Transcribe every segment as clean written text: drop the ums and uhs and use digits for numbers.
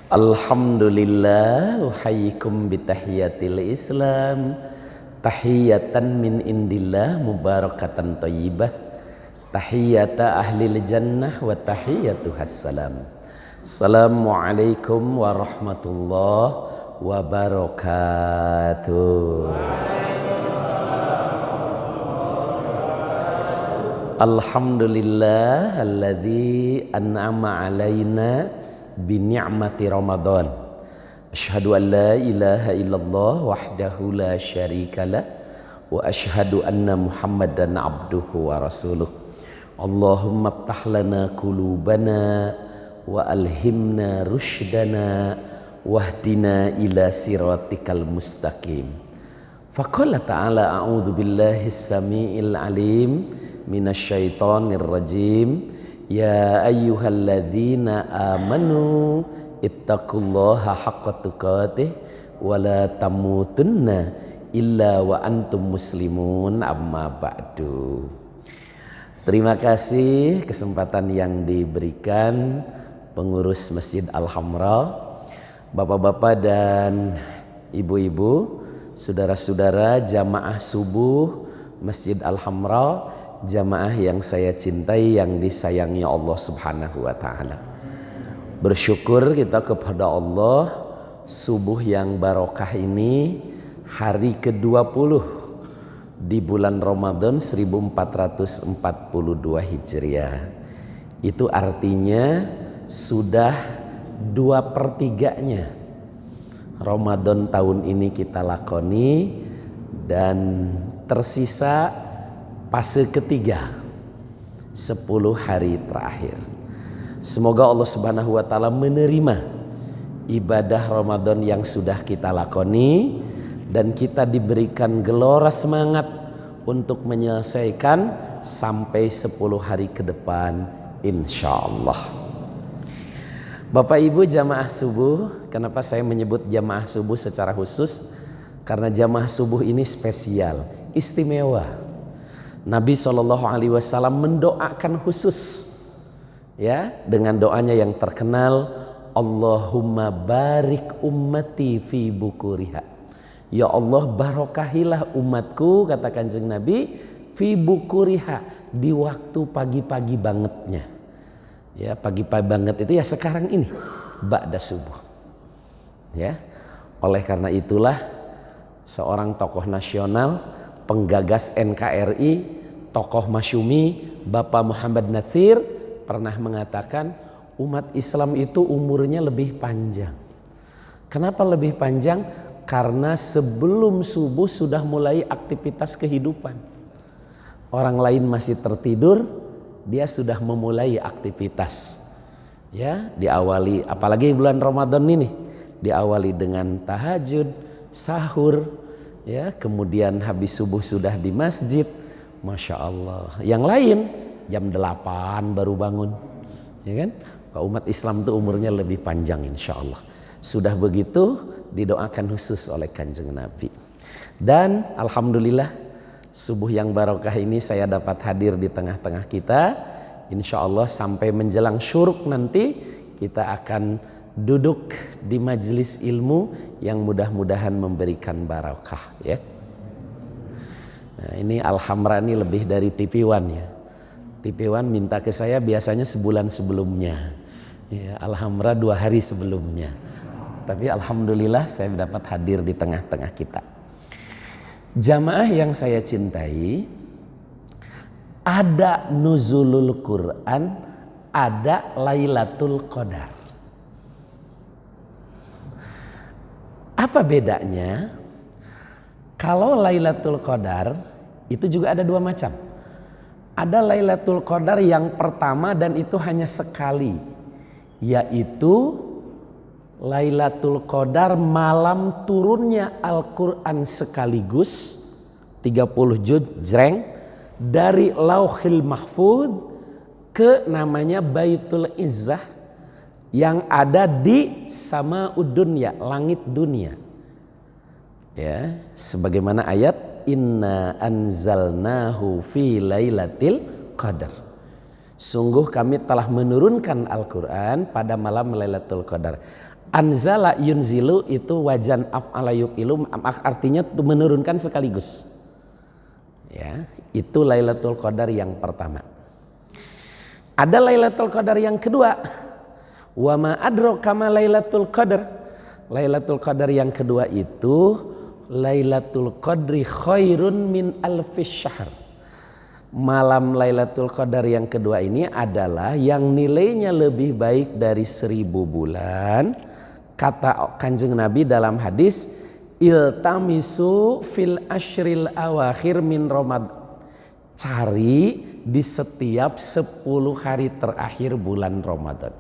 Alhamdulillah, uhayyikum bitahiyatil Islam, tahiyatan min indillah mubarakatan thayyibah, tahiyata ahlil jannah wa tahiyatuhas salam. Assalamualaikum warahmatullahi wabarakatuh. Alhamdulillah alladzi an'ama alaina bi ni'mati Ramadan. Asyhadu an la ilaha illallah wahdahu la syarikalah wa asyhadu anna Muhammadan abduhu wa rasuluh. Allahumma iftah lana qulubana wa alhimna rusydana wahdina ila siratikal mustaqim. Faqala ta'ala a'udzu billahi samiil alim minasyaitonir rajim. Ya ayyuhalladzina amanu ittaqullaha haqqa tuqatih wa la tamutunna illa wa antum muslimun, amma ba'du. Terima kasih kesempatan yang diberikan pengurus Masjid Al-Hamra, bapak-bapak dan ibu-ibu, saudara-saudara jamaah subuh Masjid Al-Hamra, jamaah yang saya cintai, yang disayangi Allah Subhanahu wa taala. Bersyukur kita kepada Allah, subuh yang barokah ini hari ke-20 di bulan Ramadan 1442 Hijriah. Itu artinya sudah 2/3-nya Ramadan tahun ini kita lakoni, dan tersisa fase ketiga 10 hari terakhir. Semoga Allah Subhanahu wa taala menerima ibadah Ramadan yang sudah kita lakoni, dan kita diberikan gelora semangat untuk menyelesaikan sampai 10 hari ke depan insyaallah. Bapak Ibu jamaah subuh, kenapa saya menyebut jamaah subuh secara khusus? Karena jamaah subuh ini spesial, istimewa. Nabi SAW mendoakan khusus, ya, dengan doanya yang terkenal, Allahumma barik ummati fi bukuriha. Ya Allah, barokahilah umatku, kata Kanjeng Nabi, fi bukuriha, di waktu pagi-pagi bangetnya. Ya, pagi-pagi banget itu ya sekarang ini, ba'da subuh. Ya, oleh karena itulah seorang tokoh nasional, penggagas NKRI, tokoh masyumi, Bapak Muhammad Natsir pernah mengatakan umat Islam itu umurnya lebih panjang. Kenapa lebih panjang? Karena sebelum subuh sudah mulai aktivitas kehidupan. Orang lain masih tertidur, dia sudah memulai aktivitas. Ya, diawali apalagi bulan Ramadan ini, diawali dengan tahajud, sahur, ya, kemudian habis subuh sudah di masjid. Masya Allah. Yang lain jam 8 baru bangun, ya kan? Kalau umat Islam itu umurnya lebih panjang insya Allah. Sudah begitu didoakan khusus oleh Kanjeng Nabi. Dan alhamdulillah subuh yang barokah ini saya dapat hadir di tengah-tengah kita. Insya Allah sampai menjelang syuruk nanti kita akan duduk di majelis ilmu yang mudah-mudahan memberikan barokah, ya. Nah, ini Al-Hamra ini lebih dari TV One, ya. TV One minta ke saya biasanya sebulan sebelumnya, ya, Al-Hamra 2 hari sebelumnya. Tapi alhamdulillah saya dapat hadir di tengah-tengah kita. Jamaah yang saya cintai, ada nuzulul Quran, ada Lailatul Qadar. Apa bedanya? Kalau Lailatul Qadar itu juga ada 2 macam. Ada Lailatul Qadar yang pertama dan itu hanya sekali, yaitu Lailatul Qadar malam turunnya Al-Quran sekaligus 30 juz jreng dari Lauhil Mahfuz ke namanya Baitul Izzah yang ada di Sama'ud Dunya, langit dunia. Ya, sebagaimana ayat inna anzalnahu fi lailatul qadar. Sungguh kami telah menurunkan Al-Quran pada malam Lailatul Qadar. Anzala yunzilu itu wajan af'ala yuf'ilu, artinya menurunkan sekaligus. Ya, itu Lailatul Qadar yang pertama. Ada Lailatul Qadar yang kedua. Wa ma adraka ma Lailatul Qadar. Lailatul Qadar yang kedua itu Lailatul Qadri khairun min alfis syahr. Malam Lailatul Qadar yang kedua ini adalah yang nilainya lebih baik dari 1000 bulan. Kata Kanjeng Nabi dalam hadis, iltamisu fil ashril awakhir min Ramadan. Cari di setiap 10 hari terakhir bulan Ramadan.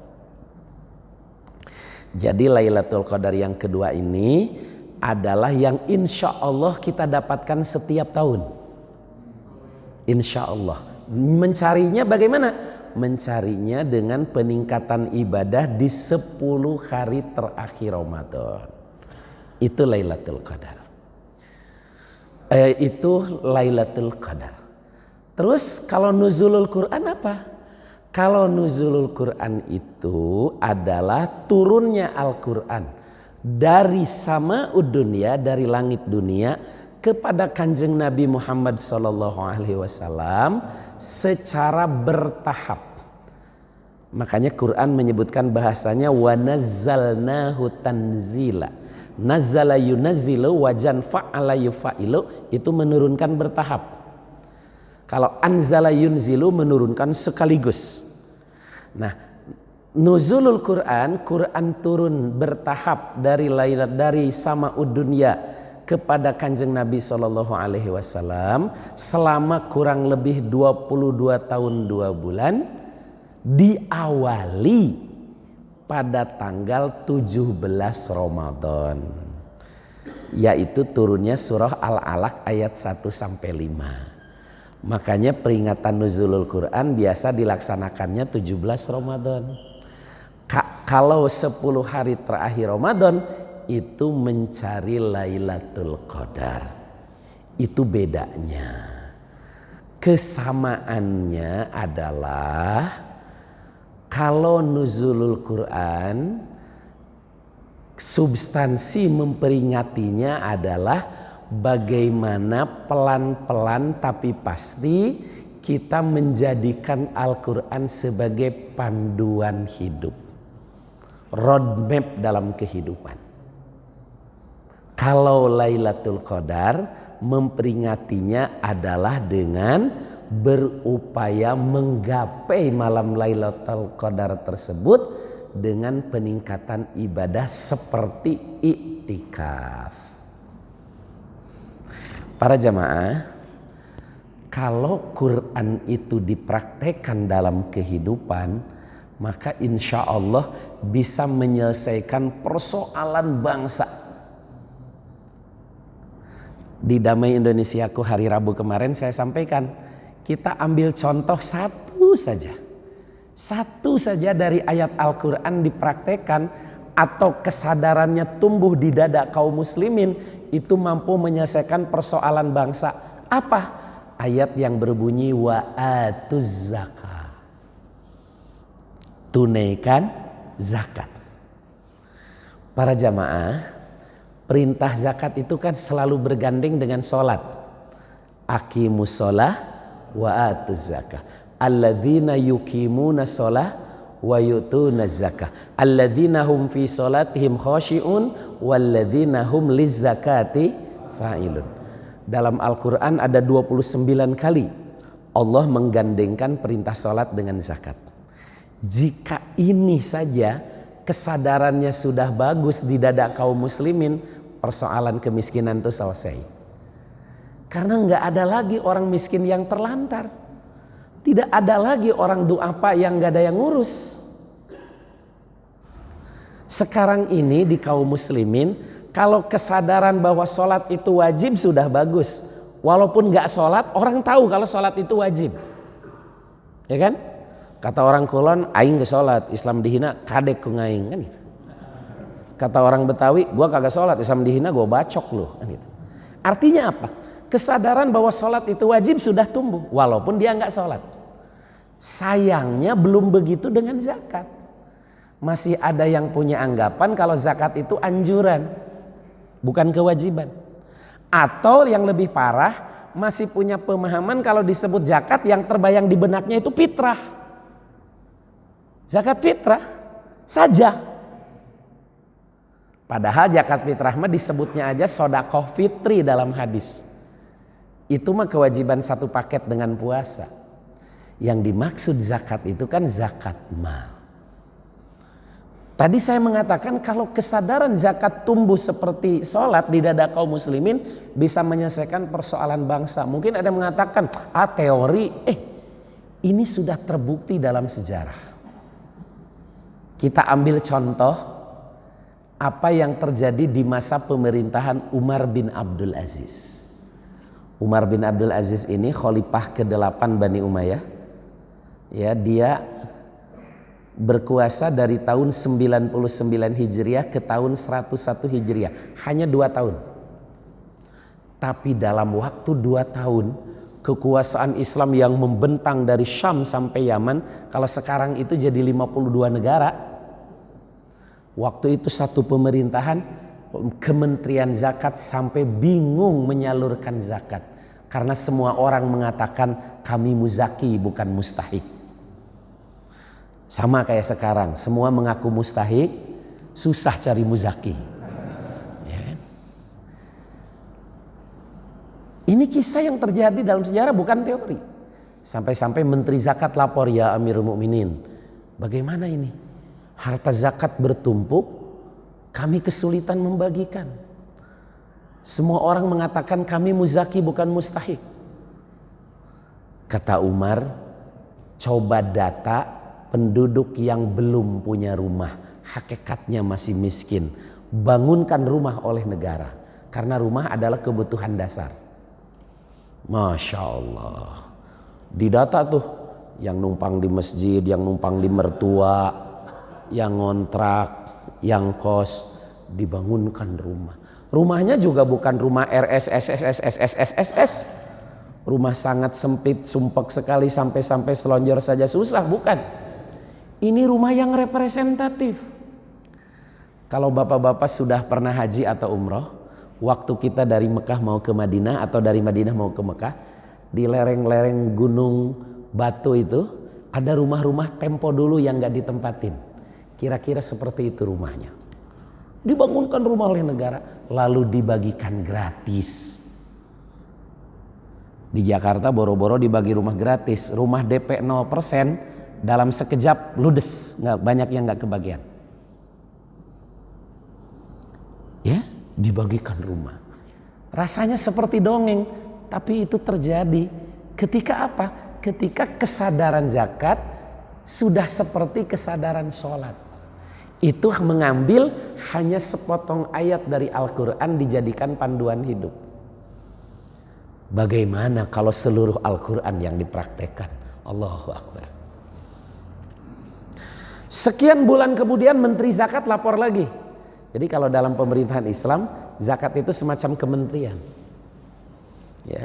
Jadi Lailatul Qadar yang kedua ini adalah yang insya Allah kita dapatkan setiap tahun. Insya Allah. Mencarinya bagaimana? Mencarinya dengan peningkatan ibadah di 10 hari terakhir Ramadan. Itu Lailatul Qadar. Itu Lailatul Qadar. Terus kalau nuzulul Quran apa? Kalau nuzulul Quran itu adalah turunnya Al-Quran dari sama'ud dunia, dari langit dunia kepada Kanjeng Nabi Muhammad SAW secara bertahap. Makanya Quran menyebutkan bahasanya wa nazzalnahu tanzila. Nazzala yunazzilu wajan fa'ala yufa'ilu, itu menurunkan bertahap. Kalau anzala yunzilu menurunkan sekaligus. Nah, nuzulul Quran, Quran turun bertahap dari sama'ud dunya kepada Kanjeng Nabi SAW selama kurang lebih 22 tahun 2 bulan, diawali pada tanggal 17 Ramadan, yaitu turunnya surah Al-Alaq ayat 1-5. Makanya peringatan nuzulul Quran biasa dilaksanakannya 17 Ramadan. Kalau 10 hari terakhir Ramadan itu mencari Lailatul Qadar. Itu bedanya. Kesamaannya adalah kalau nuzulul Quran substansi memperingatinya adalah bagaimana pelan-pelan tapi pasti kita menjadikan Al-Quran sebagai panduan hidup, roadmap dalam kehidupan. Kalau Lailatul Qadar memperingatinya adalah dengan berupaya menggapai malam Lailatul Qadar tersebut dengan peningkatan ibadah seperti iktikaf. Para jamaah, kalau Quran itu dipraktekkan dalam kehidupan, maka insya Allah bisa menyelesaikan persoalan bangsa. Di Damai Indonesiaku hari Rabu kemarin saya sampaikan, kita ambil contoh satu saja dari ayat Al-Quran dipraktekkan atau kesadarannya tumbuh di dada kaum muslimin, itu mampu menyelesaikan persoalan bangsa. Apa? Ayat yang berbunyi wa atuz zakah. Tunaikan zakat. Para jamaah, perintah zakat itu kan selalu bergandeng dengan sholat. Aqimus sholah wa atuz zakah. Alladzina yuqimuna sholah wa yutuna zakah. Alladzina hum fi sholatihim khashi'un walladzina hum lizzakati fa'ilun. Dalam Al-Quran ada 29 kali Allah menggandengkan perintah sholat dengan zakat. Jika ini saja kesadarannya sudah bagus di dada kaum muslimin, persoalan kemiskinan itu selesai. Karena nggak ada lagi orang miskin yang terlantar. Tidak ada lagi orang duafa yang nggak ada yang ngurus. Sekarang ini di kaum muslimin, kalau kesadaran bahwa sholat itu wajib sudah bagus. Walaupun nggak sholat, orang tahu kalau sholat itu wajib. Ya kan? Kata orang Kulon, aing ke sholat, Islam dihina, kadek ku ngaing, kan gitu. Kata orang Betawi, gua kagak sholat, Islam dihina, gua bacok lu, kan gitu. Artinya apa? Kesadaran bahwa sholat itu wajib sudah tumbuh, walaupun dia nggak sholat. Sayangnya belum begitu dengan zakat. Masih ada yang punya anggapan kalau zakat itu anjuran, bukan kewajiban. Atau yang lebih parah, masih punya pemahaman kalau disebut zakat yang terbayang di benaknya itu fitrah. Zakat fitrah saja. Padahal zakat fitrah mah disebutnya aja sodakoh fitri dalam hadis. Itu mah kewajiban satu paket dengan puasa. Yang dimaksud zakat itu kan zakat mal. Tadi saya mengatakan kalau kesadaran zakat tumbuh seperti sholat di dada kaum muslimin bisa menyelesaikan persoalan bangsa. Mungkin ada yang mengatakan, teori. Ini sudah terbukti dalam sejarah. Kita ambil contoh apa yang terjadi di masa pemerintahan Umar bin Abdul Aziz. Umar bin Abdul Aziz ini khalifah ke-8 Bani Umayyah. Ya, dia berkuasa dari tahun 99 Hijriah ke tahun 101 Hijriah. Hanya 2 tahun. Tapi dalam waktu 2 tahun, kekuasaan Islam yang membentang dari Syam sampai Yaman, kalau sekarang itu jadi 52 negara. Waktu itu satu pemerintahan, Kementerian Zakat sampai bingung menyalurkan zakat. Karena semua orang mengatakan kami muzaki bukan mustahik. Sama kayak sekarang, semua mengaku mustahik, susah cari muzaki. Ya. Ini kisah yang terjadi dalam sejarah, bukan teori. Sampai-sampai Menteri Zakat lapor, ya Amirul Mukminin, bagaimana ini? Harta zakat bertumpuk, kami kesulitan membagikan. Semua orang mengatakan kami muzaki bukan mustahik. Kata Umar, coba data penduduk yang belum punya rumah, hakikatnya masih miskin, bangunkan rumah oleh negara, karena rumah adalah kebutuhan dasar. Masya Allah, didata tuh yang numpang di masjid, yang numpang di mertua, yang ngontrak, yang kos, dibangunkan rumah. Rumahnya juga bukan rumah RSSSSSSSSS, rumah sangat sempit, sumpek sekali, sampai-sampai selonjor saja susah, bukan. Ini rumah yang representatif. Kalau bapak-bapak sudah pernah haji atau umroh, waktu kita dari Mekah mau ke Madinah atau dari Madinah mau ke Mekah, di lereng-lereng gunung batu itu ada rumah-rumah tempo dulu yang gak ditempatin. Kira-kira seperti itu rumahnya. Dibangunkan rumah oleh negara, lalu dibagikan gratis. Di Jakarta boro-boro dibagi rumah gratis, rumah DP 0%. Dalam sekejap ludes, banyak yang nggak kebagian. Ya, dibagikan rumah. Rasanya seperti dongeng, tapi itu terjadi. Ketika apa? Ketika kesadaran zakat sudah seperti kesadaran sholat. Itu mengambil hanya sepotong ayat dari Al-Quran dijadikan panduan hidup. Bagaimana kalau seluruh Al-Quran yang dipraktekkan? Allahu Akbar. Sekian bulan kemudian Menteri Zakat lapor lagi. Jadi kalau dalam pemerintahan Islam, zakat itu semacam kementerian.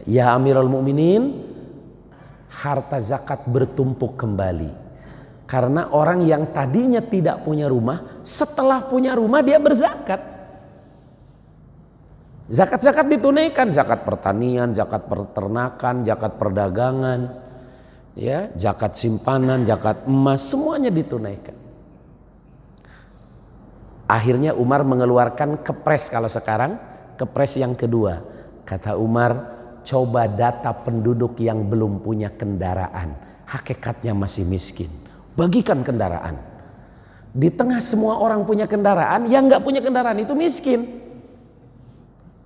Ya Amirul Mukminin, harta zakat bertumpuk kembali. Karena orang yang tadinya tidak punya rumah, setelah punya rumah dia berzakat. Zakat-zakat ditunaikan, zakat pertanian, zakat peternakan, zakat perdagangan, ya, zakat simpanan, zakat emas, semuanya ditunaikan. Akhirnya Umar mengeluarkan kepres, kalau sekarang kepres yang kedua. Kata Umar, coba data penduduk yang belum punya kendaraan, hakikatnya masih miskin. Bagikan kendaraan. Di tengah semua orang punya kendaraan, yang nggak punya kendaraan itu miskin.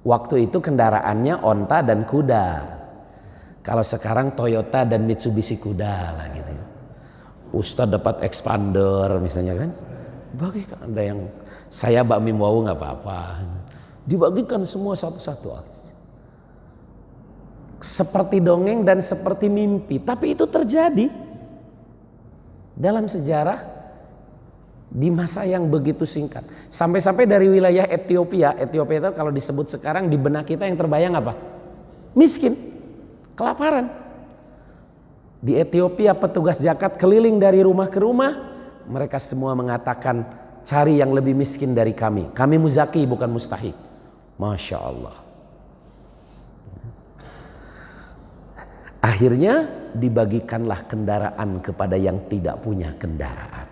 Waktu itu kendaraannya onta dan kuda. Kalau sekarang Toyota dan Mitsubishi kuda lah gitu. Ustadz dapat expander misalnya kan. Bagikan, ada yang saya bakmi wau nggak apa-apa. Dibagikan semua satu-satu. Seperti dongeng dan seperti mimpi, tapi itu terjadi dalam sejarah di masa yang begitu singkat. Sampai-sampai dari wilayah Ethiopia itu kalau disebut sekarang di benak kita yang terbayang apa? Miskin, kelaparan. Di Ethiopia petugas zakat keliling dari rumah ke rumah mereka semua mengatakan, cari yang lebih miskin dari kami. Kami muzaki bukan mustahik. Masya Allah. Akhirnya dibagikanlah kendaraan kepada yang tidak punya kendaraan.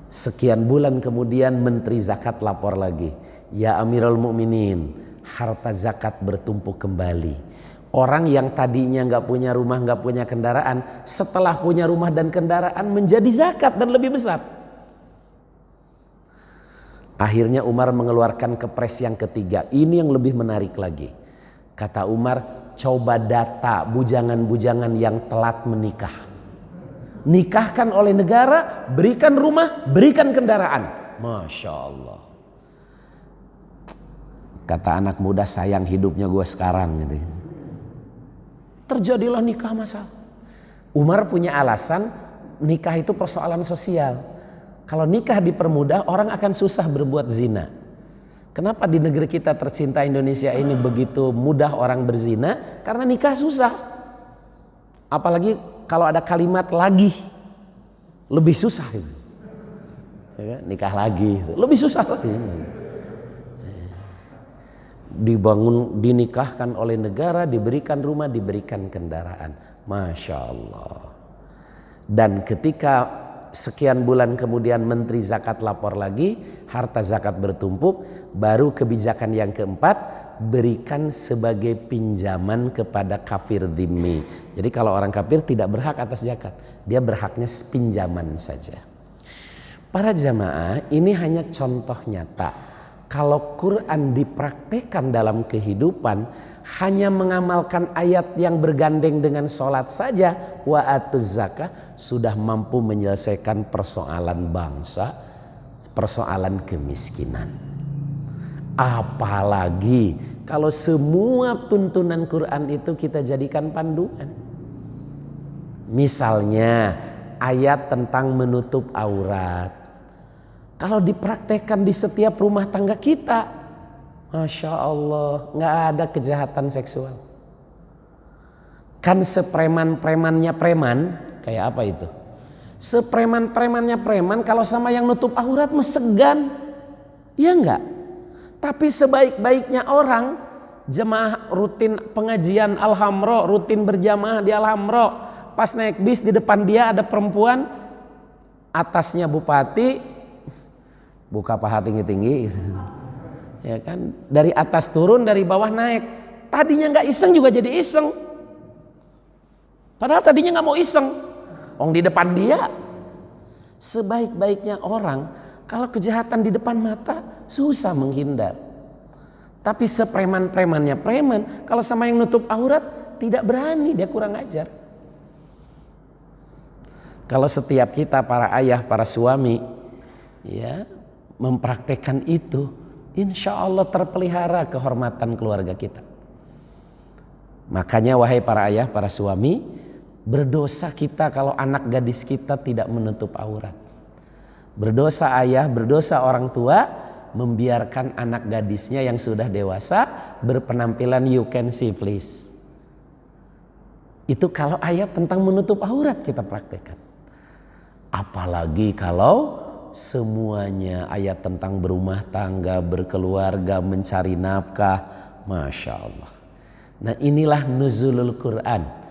Sekian bulan kemudian menteri zakat lapor lagi. Ya Amirul Mukminin, harta zakat bertumpuk kembali. Orang yang tadinya nggak punya rumah, nggak punya kendaraan, setelah punya rumah dan kendaraan menjadi zakat dan lebih besar. Akhirnya Umar mengeluarkan kepres yang ketiga. Ini yang lebih menarik lagi. Kata Umar, coba data bujangan-bujangan yang telat menikah. Nikahkan oleh negara, berikan rumah, berikan kendaraan. Masya Allah. Kata anak muda, sayang hidupnya gue sekarang gitu. Terjadilah nikah masal. Umar punya alasan, nikah itu persoalan sosial. Kalau nikah dipermudah, orang akan susah berbuat zina. Kenapa di negeri kita tercinta Indonesia ini begitu mudah orang berzina? Karena nikah susah. Apalagi kalau ada kalimat lagi, lebih susah. Ya, nikah lagi, lebih susah lagi. Dibangun, dinikahkan oleh negara, diberikan rumah, diberikan kendaraan. Masya Allah. Dan ketika sekian bulan kemudian menteri zakat lapor lagi, harta zakat bertumpuk, baru kebijakan yang keempat, berikan sebagai pinjaman kepada kafir dhimmi. Jadi kalau orang kafir tidak berhak atas zakat, dia berhaknya pinjaman saja. Para jamaah, ini hanya contoh nyata. Kalau Quran dipraktekkan dalam kehidupan, hanya mengamalkan ayat yang bergandeng dengan sholat saja, wa atuz zakah, sudah mampu menyelesaikan persoalan bangsa, persoalan kemiskinan. Apalagi kalau semua tuntunan Quran itu kita jadikan panduan. Misalnya ayat tentang menutup aurat. Kalau dipraktekkan di setiap rumah tangga kita, Masya Allah, nggak ada kejahatan seksual. Kan sepreman-premannya preman, kayak apa itu? Sepreman-premannya preman, kalau sama yang nutup aurat segan, ya enggak? Tapi sebaik-baiknya orang, jemaah rutin pengajian Alhamro, rutin berjamaah di Alhamro, pas naik bis di depan dia ada perempuan, atasnya bupati, buka paha tinggi-tinggi, ya kan? Dari atas turun, dari bawah naik. Tadinya nggak iseng juga jadi iseng. Padahal tadinya nggak mau iseng. Di depan dia. Sebaik-baiknya orang, kalau kejahatan di depan mata susah menghindar. Tapi sepreman-premannya preman, kalau sama yang nutup aurat tidak berani, dia kurang ajar. Kalau setiap kita para ayah, para suami, ya, mempraktekkan itu, insya Allah terpelihara kehormatan keluarga kita. Makanya wahai para ayah, para suami, berdosa kita kalau anak gadis kita tidak menutup aurat. Berdosa ayah, berdosa orang tua membiarkan anak gadisnya yang sudah dewasa berpenampilan you can see please. Itu kalau ayat tentang menutup aurat kita praktekkan. Apalagi kalau semuanya ayat tentang berumah tangga, berkeluarga, mencari nafkah. Masya Allah. Nah inilah nuzulul Quran.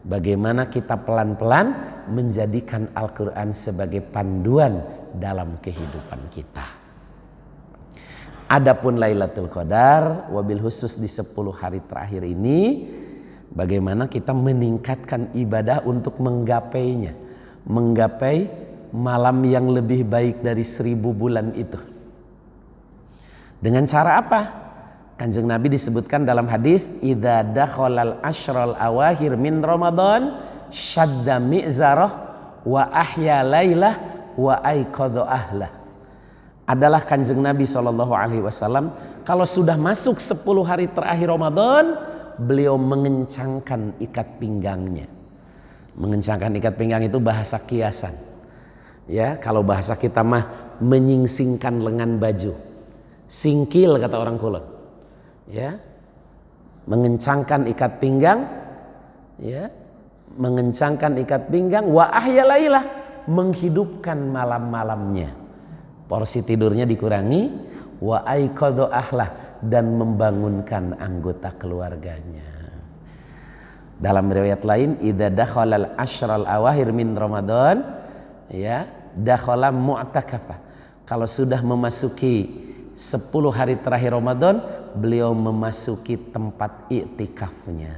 Bagaimana kita pelan-pelan menjadikan Al-Quran sebagai panduan dalam kehidupan kita. Adapun Lailatul Qadar, wabil khusus di 10 hari terakhir ini, bagaimana kita meningkatkan ibadah untuk menggapainya. Menggapai malam yang lebih baik dari 1000 bulan itu. Dengan cara apa? Kanjeng Nabi disebutkan dalam hadis, idza dakhalal ashral awakhir min Ramadan syadda mi'zarah wa ahya lailah wa aiqadha ahlah. Adalah Kanjeng Nabi SAW, kalau sudah masuk 10 hari terakhir Ramadan, beliau mengencangkan ikat pinggangnya. Mengencangkan ikat pinggang itu bahasa kiasan. Ya, kalau bahasa kita mah menyingsingkan lengan baju. Singkil kata orang kulon. Ya. Mengencangkan ikat pinggang, ya. mengencangkan ikat pinggang, wa ahya lailah, menghidupkan malam-malamnya. Porsi tidurnya dikurangi, wa aiqadha ahlah, dan membangunkan anggota keluarganya. Dalam riwayat lain, idza dakhalal asyral awakhir min Ramadan, ya, dakhala mu'takafah. Kalau sudah memasuki 10 hari terakhir Ramadan, beliau memasuki tempat iktikafnya.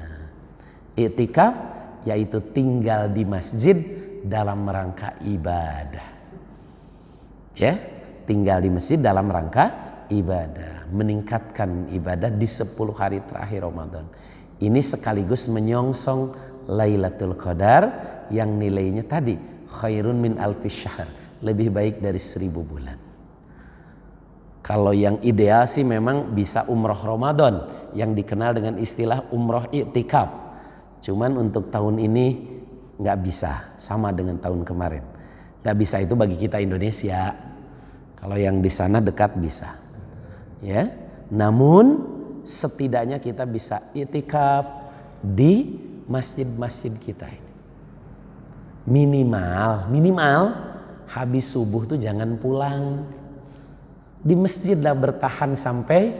Iktikaf yaitu tinggal di masjid dalam rangka ibadah. Ya, tinggal di masjid dalam rangka ibadah, meningkatkan ibadah di 10 hari terakhir Ramadan. Ini sekaligus menyongsong Lailatul Qadar yang nilainya tadi khairun min alfi syahr, lebih baik dari 1000 bulan. Kalau yang ideal sih memang bisa umroh Ramadan yang dikenal dengan istilah umroh iktikaf. Cuman untuk tahun ini nggak bisa, sama dengan tahun kemarin. Nggak bisa itu bagi kita Indonesia. Kalau yang di sana dekat bisa. Ya, namun setidaknya kita bisa iktikaf di masjid-masjid kita ini. Minimal habis subuh tuh jangan pulang. Di masjid lah bertahan sampai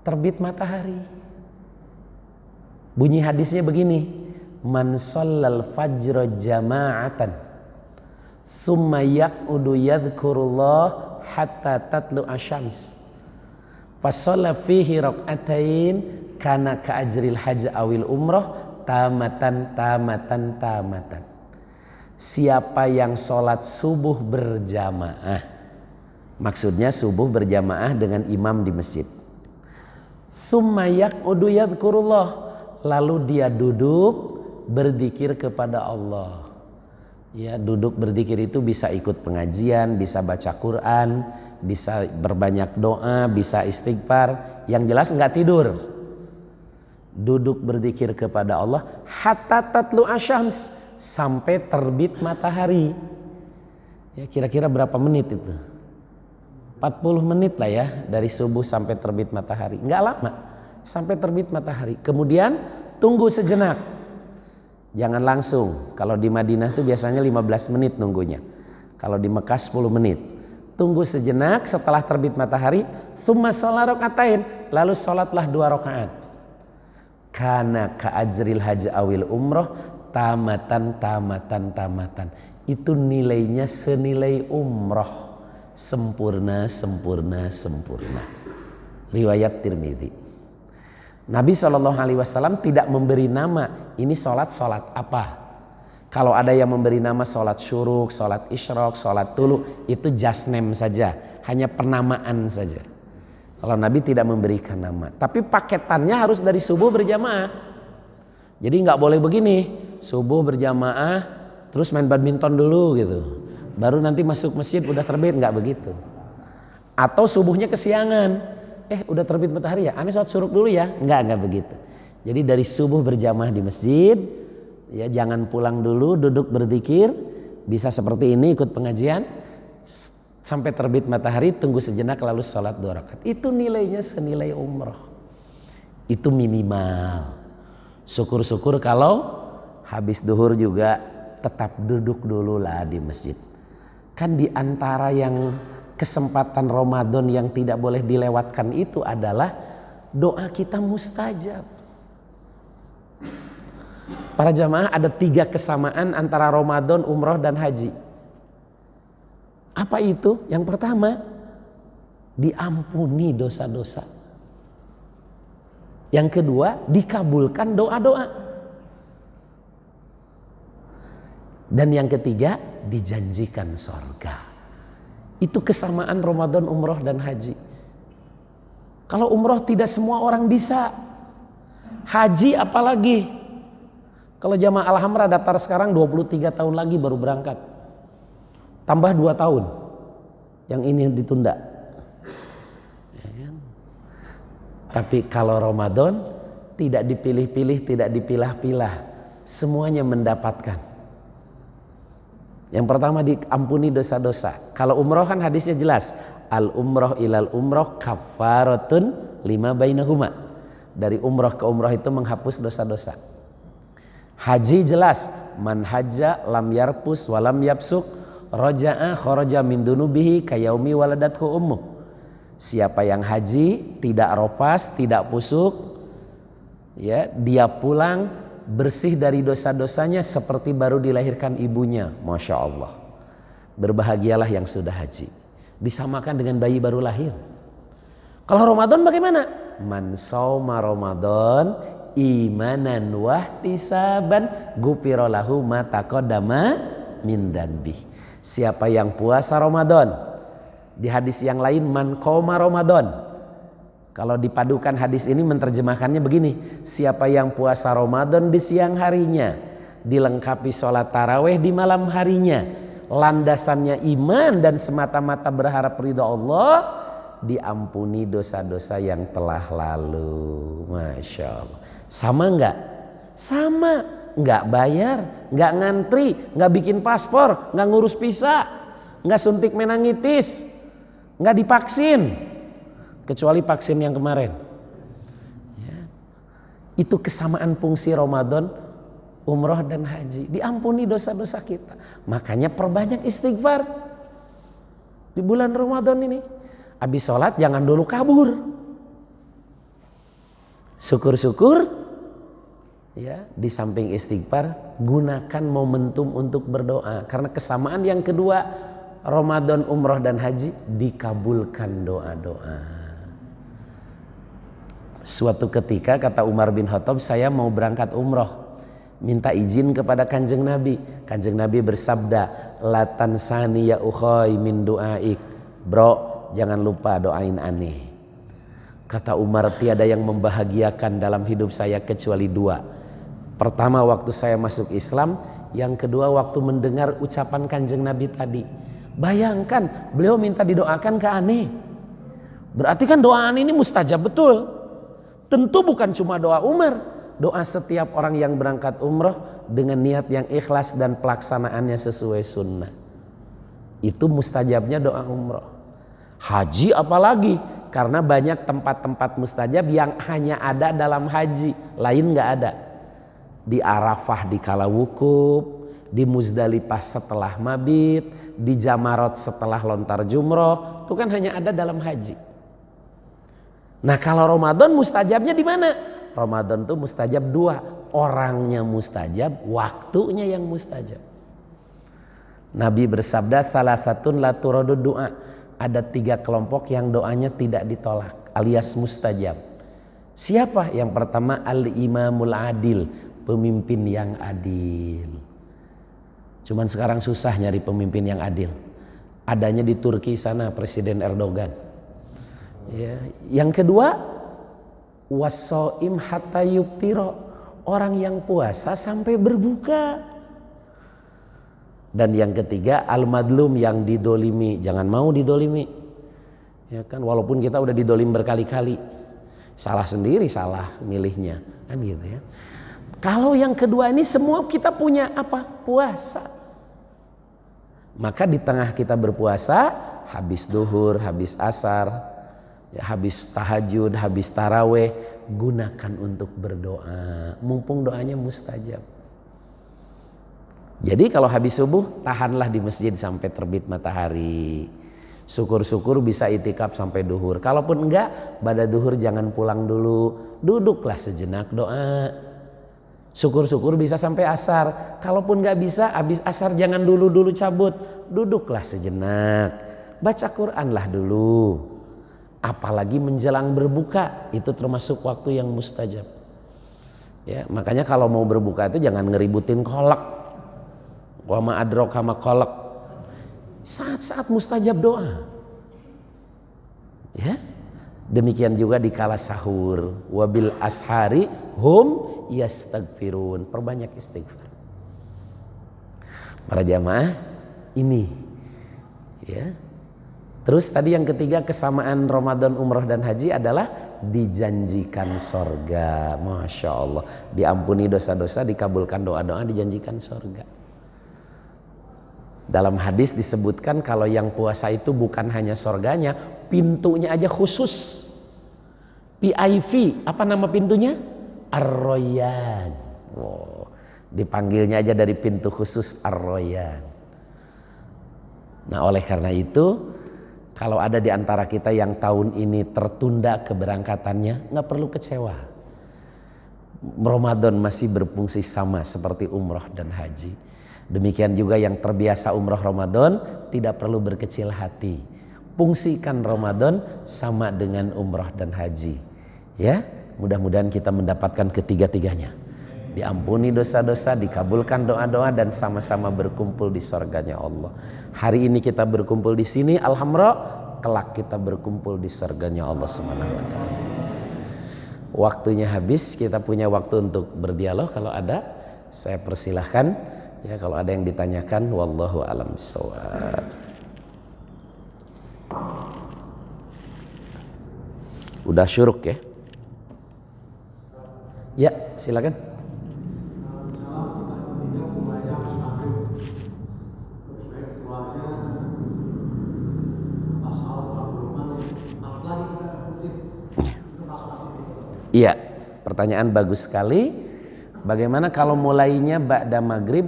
terbit matahari. Bunyi hadisnya begini, man shallal fajra jama'atan thumma yaq'udu yadhkurullah hatta tatlu asyams fasalla fihi raq'atain kana ka ajril hajj awil umrah tamatan. Siapa yang sholat subuh berjamaah, maksudnya subuh berjamaah dengan imam di masjid, summa yaq'udu yadhkurullah, lalu dia duduk berzikir kepada Allah. Ya, duduk berzikir itu bisa ikut pengajian, bisa baca Quran, bisa berbanyak doa, bisa istighfar. Yang jelas enggak tidur. Duduk berzikir kepada Allah hatta tatlu asyams, sampai terbit matahari. Ya, kira-kira berapa menit itu? 40 menit lah ya, dari subuh sampai terbit matahari. Enggak lama, sampai terbit matahari. Kemudian tunggu sejenak. Jangan langsung. Kalau di Madinah tuh biasanya 15 menit nunggunya. Kalau di Mekah 10 menit. Tunggu sejenak setelah terbit matahari, tsumma shalla rakaatain, lalu salatlah 2 rakaat. Kana ka ajril hajj awil umrah tamatan. Itu nilainya senilai umrah, sempurna. Riwayat Tirmidzi. Nabi SAW tidak memberi nama ini sholat apa. Kalau ada yang memberi nama sholat syuruk, sholat isyraq, sholat tulu, itu just name saja, hanya penamaan saja. Kalau Nabi tidak memberikan nama, tapi paketannya harus dari subuh berjamaah. Jadi nggak boleh begini, subuh berjamaah terus main badminton dulu gitu, baru nanti masuk masjid udah terbit, nggak begitu. Atau subuhnya kesiangan, udah terbit matahari ya, aneh sholat syuruk dulu ya, nggak begitu. Jadi dari subuh berjamaah di masjid, ya jangan pulang dulu, duduk berzikir, bisa seperti ini ikut pengajian sampai terbit matahari, tunggu sejenak lalu sholat 2 rakaat. Itu nilainya senilai umrah. Itu minimal. Syukur-syukur kalau habis duhur juga tetap duduk dulu lah di masjid. Kan di antara yang kesempatan Ramadan yang tidak boleh dilewatkan itu adalah doa kita mustajab. Para jamaah, ada 3 kesamaan antara Ramadan, umroh dan haji. Apa itu? Yang pertama, diampuni dosa-dosa. Yang kedua, dikabulkan doa-doa. Dan yang ketiga, dijanjikan surga. Itu kesamaan Ramadan, umroh dan haji. Kalau umroh tidak semua orang bisa, haji apalagi. Kalau jamaah Al-Hamrah daftar sekarang 23 tahun lagi baru berangkat, tambah 2 tahun yang ini ditunda ya kan? Tapi kalau Ramadan tidak dipilih-pilih, tidak dipilah-pilah, semuanya mendapatkan. Yang pertama diampuni dosa-dosa. Kalau umroh kan hadisnya jelas, al umroh ilal umroh kafaratun lima bainahuma. Dari umroh ke umroh itu menghapus dosa-dosa. Haji jelas, man hajja lam yarpus walam yapsuk raja'a kharaja min dunubihi kayaumi waladathu ummuh. Siapa yang haji tidak ropas, tidak pusuk, ya, dia pulang bersih dari dosa-dosanya seperti baru dilahirkan ibunya. Masya Allah. Berbahagialah yang sudah haji. Disamakan dengan bayi baru lahir. Kalau Ramadan bagaimana? Man shauma Ramadan imanan wahtisaban ghufira lahu ma taqaddama min dzanbi. Siapa yang puasa Ramadan, di hadis yang lain man qoma Ramadan. Kalau dipadukan hadis ini menerjemahkannya begini, siapa yang puasa Ramadan di siang harinya, dilengkapi sholat taraweh di malam harinya, landasannya iman dan semata-mata berharap ridha Allah, diampuni dosa-dosa yang telah lalu. Masya Allah. Sama enggak? Sama. Enggak bayar, enggak ngantri, enggak bikin paspor, enggak ngurus visa, enggak suntik meningitis, enggak divaksin. Kecuali vaksin yang kemarin. Ya. Itu kesamaan fungsi Ramadan, umroh dan haji. Diampuni dosa-dosa kita. Makanya perbanyak istighfar di bulan Ramadan ini. Habis sholat jangan dulu kabur. Syukur-syukur, ya, di samping istighfar gunakan momentum untuk berdoa. Karena kesamaan yang kedua, Ramadan, umroh dan haji dikabulkan doa-doa. Suatu ketika kata Umar bin Khattab, saya mau berangkat umroh, minta izin kepada Kanjeng Nabi. Kanjeng Nabi bersabda, la tansani ya ukhoy min du'aik. Bro, jangan lupa doain aneh. Kata Umar, tiada yang membahagiakan dalam hidup saya kecuali dua. Pertama waktu saya masuk Islam, yang kedua waktu mendengar ucapan Kanjeng Nabi tadi. Bayangkan beliau minta didoakan ke aneh. Berarti kan doa aneh ini mustajab betul. Tentu bukan cuma doa Umar, doa setiap orang yang berangkat umroh dengan niat yang ikhlas dan pelaksanaannya sesuai sunnah. Itu mustajabnya doa umroh. Haji apalagi, karena banyak tempat-tempat mustajab yang hanya ada dalam haji, lain nggak ada. Di Arafah di kala wukuf, di Muzdalifah setelah mabit, di Jamarot setelah lontar jumroh, itu kan hanya ada dalam haji. Nah kalau Ramadan mustajabnya di mana? Ramadan tuh mustajab dua, orangnya mustajab, waktunya yang mustajab. Nabi bersabda, salah satun la turadu doa. Ada 3 kelompok yang doanya tidak ditolak, alias mustajab. Siapa? Yang pertama al-imamul adil, pemimpin yang adil. Cuman sekarang susah nyari pemimpin yang adil. Adanya di Turki sana, Presiden Erdogan. Ya. Yang kedua, wasoim hatta yubtiro, orang yang puasa sampai berbuka. Dan yang ketiga, al-madlum, yang didolimi, jangan mau didolimi. Ya kan, walaupun kita udah didolim berkali-kali, salah sendiri, salah milihnya, kan gitu ya. Kalau yang kedua ini semua kita punya apa? Puasa. Maka di tengah kita berpuasa, habis duhur, habis asar, ya, habis tahajud, habis taraweh, gunakan untuk berdoa. Mumpung doanya mustajab. Jadi kalau habis subuh, tahanlah di masjid sampai terbit matahari. Syukur-syukur bisa itikaf sampai duhur. Kalaupun enggak, pada duhur jangan pulang dulu. Duduklah sejenak doa. Syukur-syukur bisa sampai asar. Kalaupun enggak bisa, habis asar jangan dulu cabut. Duduklah sejenak. Baca Quranlah dulu. Apalagi menjelang berbuka, itu termasuk waktu yang mustajab. Ya, makanya kalau mau berbuka itu jangan ngeributin kolak. Wa ma adraka ma kolak. Saat-saat mustajab doa. Ya. Demikian juga di kala sahur. Wabil ashari hum yastaghfirun. Perbanyak istighfar. Para jamaah, ini ya. Terus tadi yang ketiga, kesamaan Ramadan, umroh dan haji adalah dijanjikan sorga. Masya Allah. Diampuni dosa-dosa, dikabulkan doa-doa, dijanjikan sorga. Dalam hadis disebutkan kalau yang puasa itu bukan hanya sorganya, pintunya aja khusus. PIV, apa nama pintunya? Ar-Royan. Wow. Dipanggilnya aja dari pintu khusus Ar-Royan. Nah oleh karena itu, kalau ada di antara kita yang tahun ini tertunda keberangkatannya, nggak perlu kecewa. Ramadan masih berfungsi sama seperti umroh dan haji. Demikian juga yang terbiasa umroh Ramadan tidak perlu berkecil hati. Fungsikan Ramadan sama dengan umroh dan haji. Ya, mudah-mudahan kita mendapatkan ketiga-tiganya. Diampuni dosa-dosa, dikabulkan doa-doa, dan sama-sama berkumpul di surganya Allah. Hari ini kita berkumpul di sini, alhamdulillah, kelak kita berkumpul di surganya Allah Subhanahu wa taala. Waktunya habis, kita punya waktu untuk berdialog. Kalau ada, saya persilahkan. Ya, kalau ada yang ditanyakan, wallahu a'lam bishawab. Udah syuruk ya? Ya, silakan. Iya, pertanyaan bagus sekali. Bagaimana kalau mulainya ba'da maghrib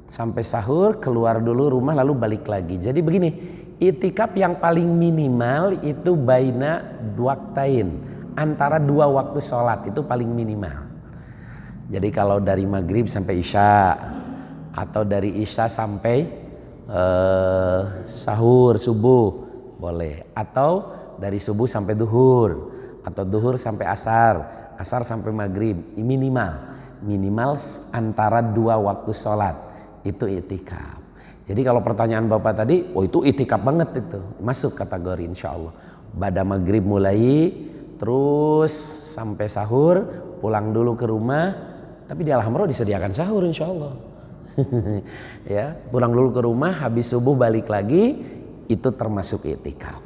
sampai sahur, keluar dulu rumah lalu balik lagi. Jadi begini, itikaf yang paling minimal itu baina waqtain, antara dua waktu sholat itu paling minimal. Jadi kalau dari maghrib sampai isya, atau dari isya sampai sahur subuh boleh, atau dari subuh sampai duhur, atau duhur sampai asar, asar sampai maghrib, minimal antara dua waktu sholat itu itikaf. Jadi kalau pertanyaan Bapak tadi, oh itu itikaf banget itu, masuk kategori insya Allah. Ba'da maghrib mulai, terus sampai sahur, pulang dulu ke rumah, tapi di alhamdulillah disediakan sahur insya Allah. Ya, pulang dulu ke rumah, habis subuh balik lagi, itu termasuk itikaf.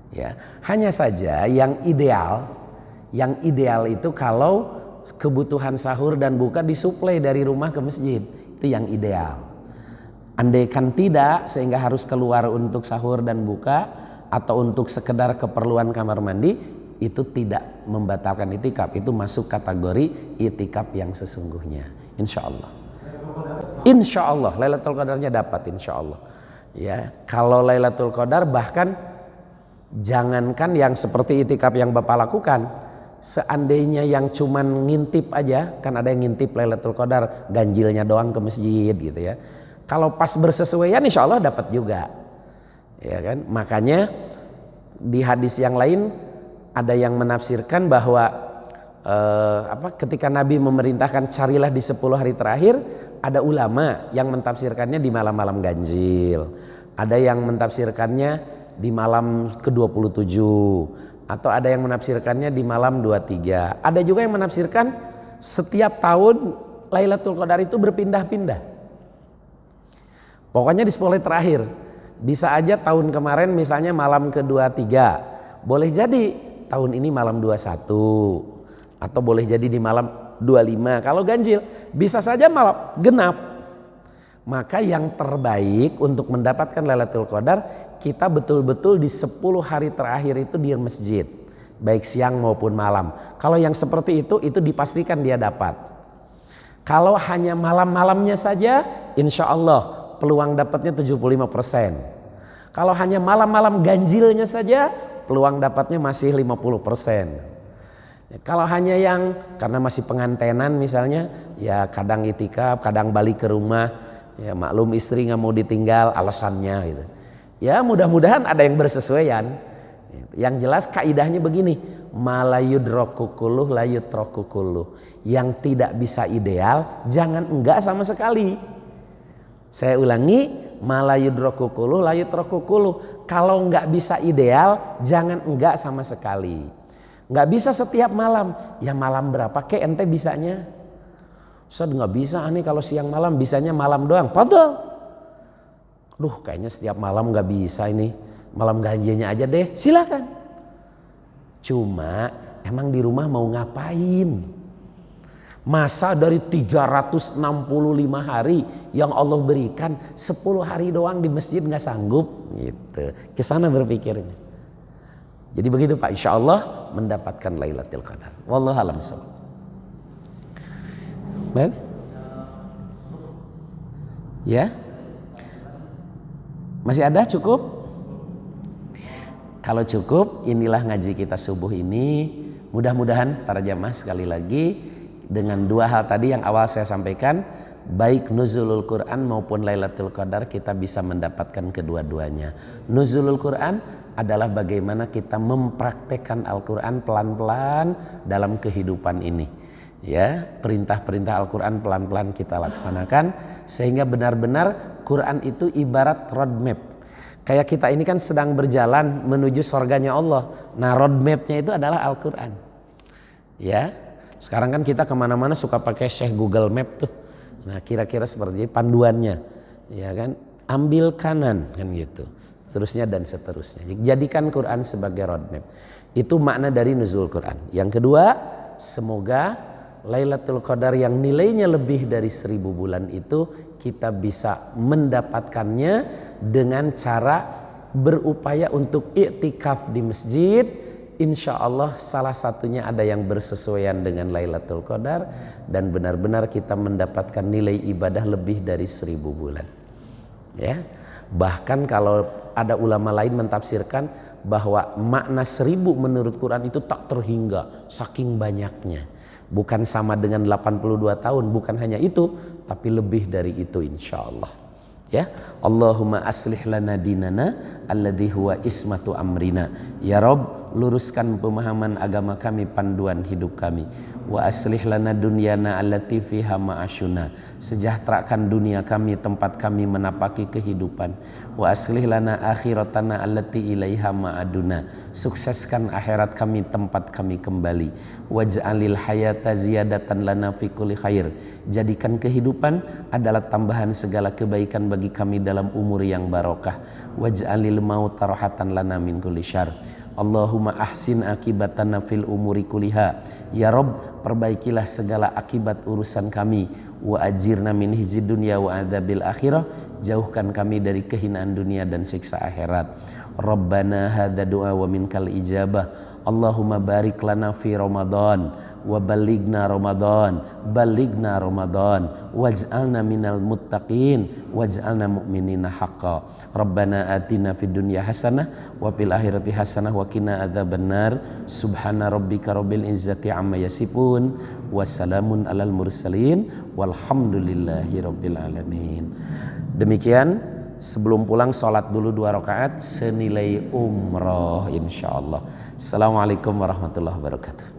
Ya, hanya saja yang ideal itu kalau kebutuhan sahur dan buka disuplai dari rumah ke masjid, itu yang ideal. Andaikan tidak, sehingga harus keluar untuk sahur dan buka atau untuk sekedar keperluan kamar mandi, itu tidak membatalkan itikaf, itu masuk kategori itikaf yang sesungguhnya. Insya Allah. Insya Allah Lailatul Qadarnya dapat insya Allah. Ya, kalau Lailatul Qadar bahkan jangankan yang seperti itikaf yang Bapak lakukan, seandainya yang cuman ngintip aja, kan ada yang ngintip Lailatul Qadar, ganjilnya doang ke masjid gitu ya. Kalau pas bersesuaian insya Allah dapat juga. Ya kan? Makanya di hadis yang lain ada yang menafsirkan bahwa ketika Nabi memerintahkan carilah di 10 hari terakhir, ada ulama yang mentafsirkannya di malam-malam ganjil. Ada yang mentafsirkannya di malam ke-27, atau ada yang menafsirkannya di malam 23. Ada juga yang menafsirkan setiap tahun Lailatul Qadar itu berpindah-pindah. Pokoknya di 10 hari terakhir. Bisa aja tahun kemarin misalnya malam ke-23, boleh jadi tahun ini malam 21, atau boleh jadi di malam 25. Kalau ganjil bisa saja malam genap. Maka yang terbaik untuk mendapatkan Lailatul Qadar, kita betul-betul di 10 hari terakhir itu di masjid, baik siang maupun malam. Kalau yang seperti itu dipastikan dia dapat. Kalau hanya malam-malamnya saja, insya Allah peluang dapatnya 75%. Kalau hanya malam-malam ganjilnya saja, peluang dapatnya masih 50%. Kalau hanya yang karena masih pengantenan misalnya, ya kadang itikaf, kadang balik ke rumah, ya maklum istri nggak mau ditinggal alasannya gitu. Ya mudah-mudahan ada yang bersesuaian. Yang jelas kaidahnya begini, malayudroku kuluh layutroku kuluh. Yang tidak bisa ideal jangan enggak sama sekali. Saya ulangi, malayudroku kuluh layutroku kuluh. Kalau enggak bisa ideal jangan enggak sama sekali. Nggak bisa setiap malam, ya malam berapa kek ente bisanya? Ustaz nggak bisa nih kalau siang malam, bisanya malam doang. Padahal, kayaknya setiap malam nggak bisa ini, malam ganjinya aja deh. Silakan. Cuma emang di rumah mau ngapain? Masa dari 365 hari yang Allah berikan 10 hari doang di masjid nggak sanggup? Gitu. Kesana berpikirnya. Jadi begitu Pak, insya Allah mendapatkan Lailatul Qadar. Wallahu a'lam bishawab. Ya, masih ada cukup? Kalau cukup, inilah ngaji kita subuh ini. Mudah-mudahan para jamaah sekali lagi dengan dua hal tadi yang awal saya sampaikan, baik nuzulul Quran maupun Lailatul Qadar, kita bisa mendapatkan kedua-duanya. Nuzulul Quran adalah bagaimana kita mempraktekkan Al-Quran pelan-pelan dalam kehidupan ini. Ya, perintah-perintah Al-Quran pelan-pelan kita laksanakan sehingga benar-benar Quran itu ibarat roadmap. Kayak kita ini kan sedang berjalan menuju surganya Allah. Nah, roadmapnya itu adalah Al-Quran. Ya, sekarang kan kita kemana-mana suka pakai Syekh Google Map tuh. Nah, kira-kira seperti panduannya, ya kan? Ambil kanan kan gitu. Seterusnya dan seterusnya. Jadikan Quran sebagai roadmap. Itu makna dari nuzul Quran. Yang kedua, semoga Lailatul Qadar yang nilainya lebih dari 1000 bulan itu kita bisa mendapatkannya dengan cara berupaya untuk iktikaf di masjid. Insya Allah salah satunya ada yang bersesuaian dengan Lailatul Qadar dan benar-benar kita mendapatkan nilai ibadah lebih dari 1000 bulan. Ya, bahkan kalau ada ulama lain mentafsirkan bahwa makna 1000 menurut Quran itu tak terhingga saking banyaknya. Bukan sama dengan 82 tahun, bukan hanya itu, tapi lebih dari itu insya Allah. Ya, Allahumma aslih lana dinana alladhi huwa ismatu amrina. Ya Rabb, luruskan pemahaman agama kami, panduan hidup kami. Wa aslih lana dunyana allati fiha ma'asyuna. Sejahterakan dunia kami, tempat kami menapaki kehidupan. Wa aslih lana akhiratana allati ilaiha ma'aduna. Sukseskan akhirat kami, tempat kami kembali. Waj'alil hayata ziyadatan lana fi kulli khair. Jadikan kehidupan adalah tambahan segala kebaikan bagi kami dalam umur yang barokah. Waj'alil mauta rahatan lana min kulli syarr. Allahumma ahsin akibatana fil umuri kuliha. Ya Rabb, perbaikilah segala akibat urusan kami. Wa ajirna min hizid dunya wa adzabil akhirah. Jauhkan kami dari kehinaan dunia dan siksa akhirat. Rabbana hadza du'a wa minkal ijabah. Allahumma barik lana fi Ramadan wa balighna Ramadan, balighna Ramadan, waj'alna minal muttaqin, waj'alna mu'minina haqqan. Rabbana atina fid dunya hasanah wa fil akhirati hasanah wa qina adzabannar. Subhana rabbika rabbil izzati amma yasifun, wassalamun alal mursalin, walhamdulillahi rabbil alamin. Demikian, sebelum pulang sholat dulu 2 rakaat senilai umroh insyaallah. Assalamualaikum warahmatullahi wabarakatuh.